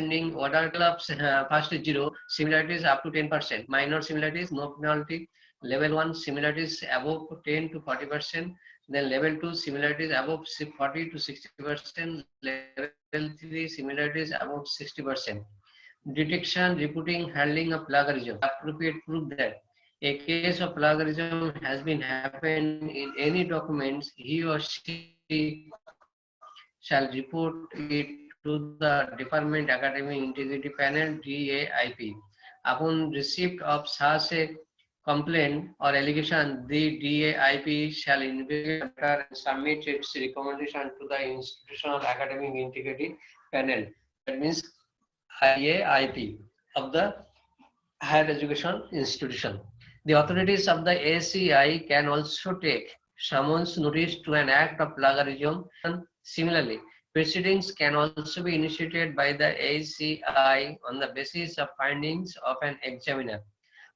ascending order of first is 0, similarities up to 10%, minor similarities, no penalty. Level 1 similarities above 10 to 40%, then level 2 similarities above 40 to 60%, level 3 similarities above 60%. Detection, reporting, handling of plagiarism. Appropriate proof that a case of plagiarism has been happened in any documents, he or she shall report it to the Department Academic Integrity Panel DAIP. Upon receipt of such a complaint or allegation, the DAIP shall investigate and submit its recommendation to the Institutional Academic Integrity Panel. That means IAIP of the higher education institution. The authorities of the ACI can also take summons notice to an act of plagiarism. Similarly, proceedings can also be initiated by the ACI on the basis of findings of an examiner.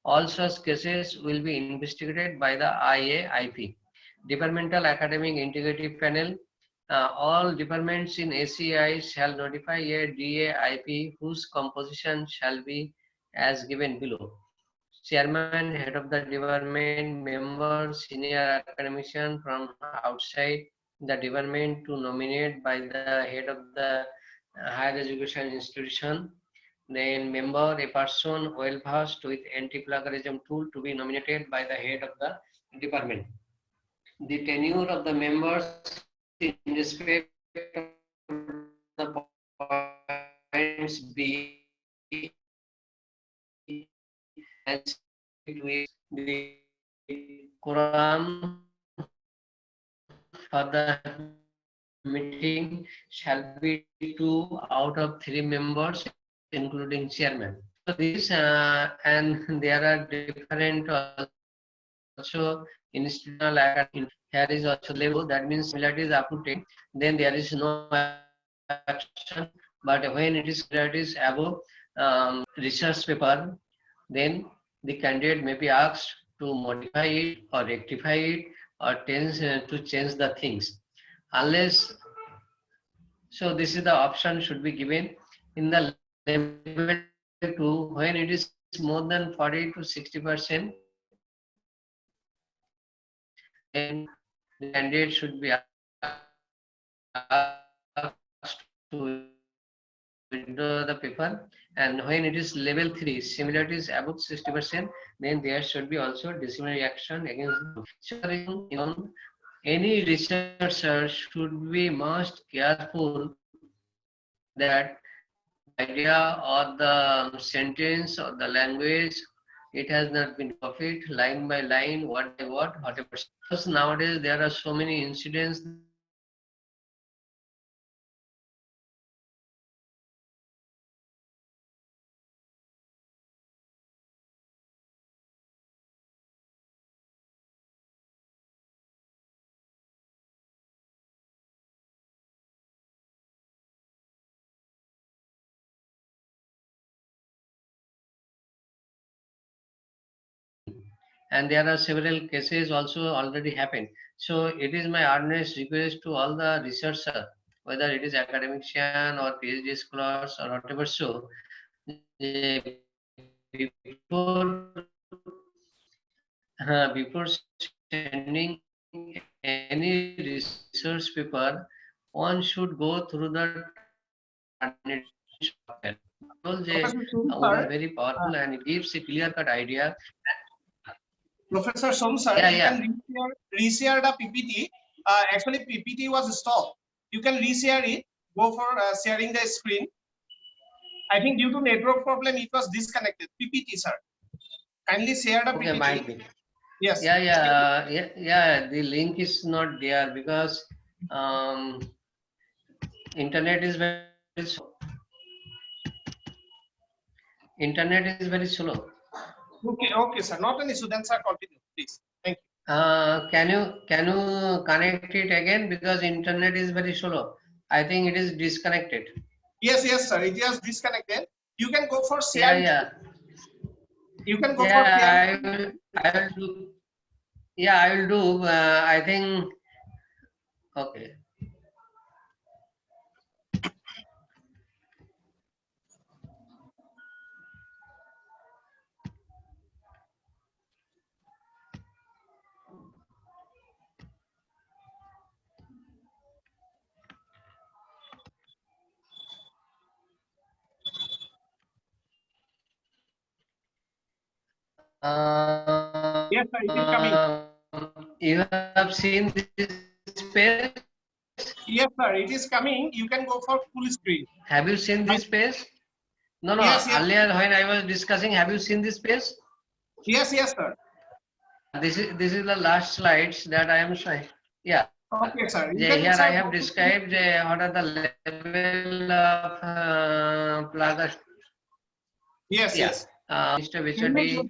All such cases will be investigated by the IAIP. Departmental Academic Integrity Panel. All departments in ACI shall notify a DAIP whose composition shall be as given below. Chairman, head of the department, member, senior academician from outside the department to nominate by the head of the higher education institution. Then member, a person well versed with anti-plagiarism tool to be nominated by the head of the department. The tenure of the members in respect of the points B and with the quorum for the meeting shall be 2 out of 3 members, including chairman. So this and there are different also institutional action. Here is also level, that means similarity is up to 10. Then there is no action, but when it is above research paper, then the candidate may be asked to modify it or rectify it or to change the things. Unless, so this is the option should be given in the level 2 when it is more than 40 to 60%, then the candidate should be asked to withdraw the paper. And when it is level 3, similarity is above 60%, then there should be also disciplinary action against them. Any researcher should be most careful that idea or the sentence or the language, it has not been copied line by line, word by word, whatever. Because nowadays there are so many incidents and there are several cases also already happened. So it is my earnest request to all the researchers, whether it is academician or PhD scholars or whatever, so before sending any research paper, one should go through the software. Professor One is very powerful and it gives a clear-cut idea. Professor Somsar, you can reshare the PPT. Actually, PPT was stopped. You can reshare it. Go for sharing the screen. I think due to network problem, it was disconnected. PPT, sir. Kindly share the PPT. Might be. Yes. Yeah. The link is not there because internet is very slow. Internet is very slow. Okay, sir. Not an issue. Then, sir, continue, please. Thank you. Can you connect it again, because internet is very slow. I think it is disconnected. Yes, sir. It is disconnected. You can go for share. Yeah. You can go for share. I will do. Yeah, I will do. I think. Okay. Yes, sir, it is coming. You have seen this page? Yes, sir, it is coming. You can go for full screen. Have you seen this page? No, no. Yes, yes. Earlier when I was discussing, have you seen this page? Yes, sir. This is the last slides that I am showing. Yeah. Okay, sir. You Here can, I sir, have described what are the level of plagas. Yes, Yeah. yes. Mr. Vichadi,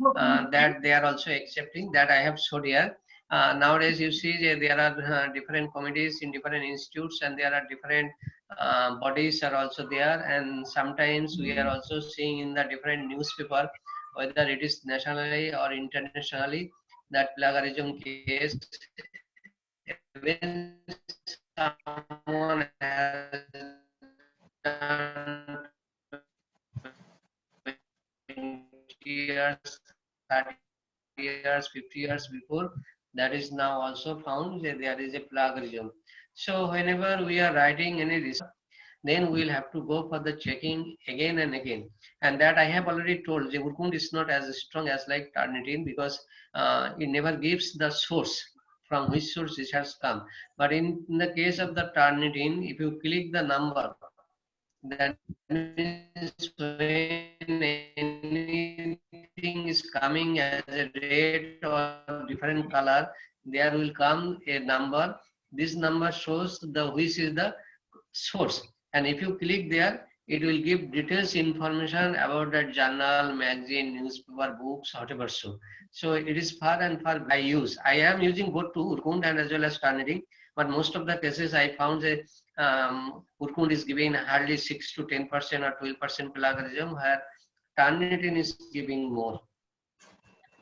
that they are also accepting that I have showed here. Nowadays, you see there are different committees in different institutes, and there are different bodies are also there. And sometimes we are also seeing in the different newspaper, whether it is nationally or internationally, that plagiarism case. Even someone has done 20 years, 30 years, 50 years before, that is now also found that there is a plagiarism. So whenever we are writing any research, then we'll have to go for the checking again and again. And that I have already told, the Urkund is not as strong as like Turnitin because it never gives the source from which source it has come. But in the case of the Turnitin, if you click the number, that means when anything is coming as a red or different color, there will come a number. This number shows the which is the source, and if you click there, it will give details information about that journal, magazine, newspaper, books, whatever. So it is far and far by use. I am using both to Urkund and as well as Turnitin, but most of the cases I found that Urkund is giving hardly 6 to 10% or 12% plagiarism, where Turnitin is giving more.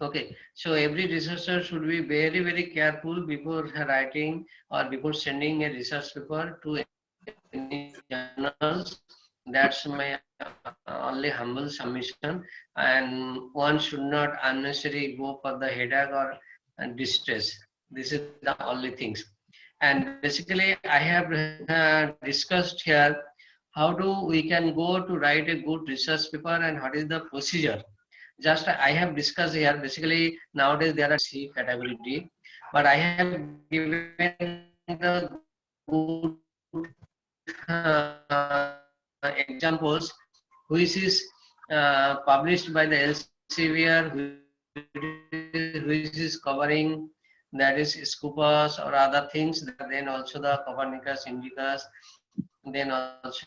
Okay, so every researcher should be very, very careful before writing or before sending a research paper to any journals. That's my only humble submission. And one should not unnecessarily go for the headache or distress. This is the only things. And basically, I have discussed here how do we can go to write a good research paper and what is the procedure. Just I have discussed here. Basically, nowadays there are C category D, but I have given the good examples which is published by the Elsevier, which is covering that is Scopus or other things. Then also the Copernicus, Indicus, then also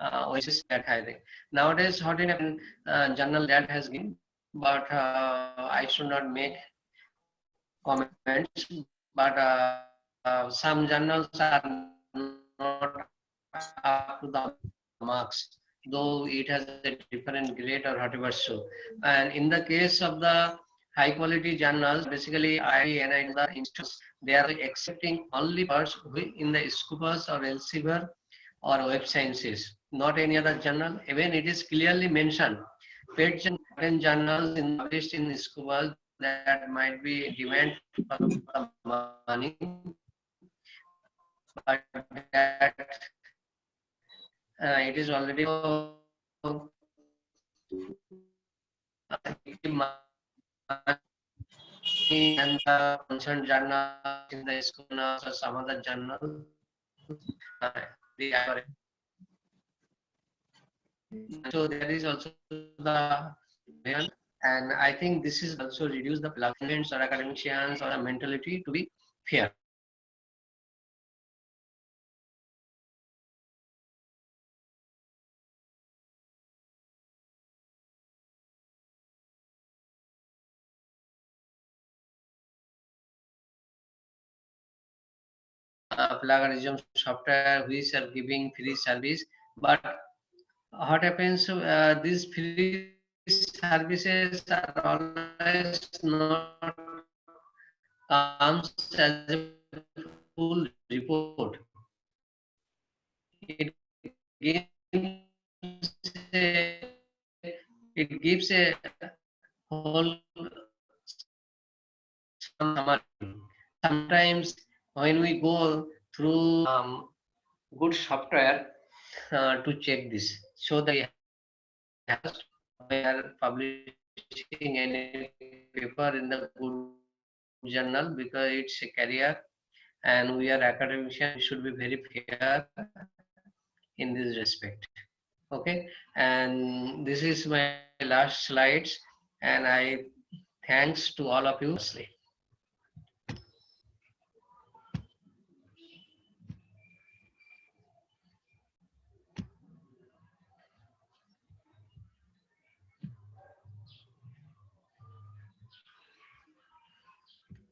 Oasis that I think. Nowadays, what in a journal that has given, but I should not make comments. But some journals are not up to the marks, though it has a different grade or whatever. So, and in the case of the high quality journals, basically IIN and the institutes, they are accepting only parts in the Scopus or Elsevier or Web Sciences, not any other journal. Even it is clearly mentioned, paid journals published in Scopus that might be demand for the money, but that it is already and the concerned journal in the school or some other journal, they are. So there is also the and I think this is also reduce the students or academicians or a mentality to be fair. Plagiarism software which are giving free service, but what happens? These free services are always not comes as a full report. It gives a, it gives a whole summary. Sometimes when we go through good software to check this, so they have published publishing any paper in the good journal because it's a career and we are academicians. We should be very fair in this respect. Okay, and this is my last slides, and I thanks to all of you.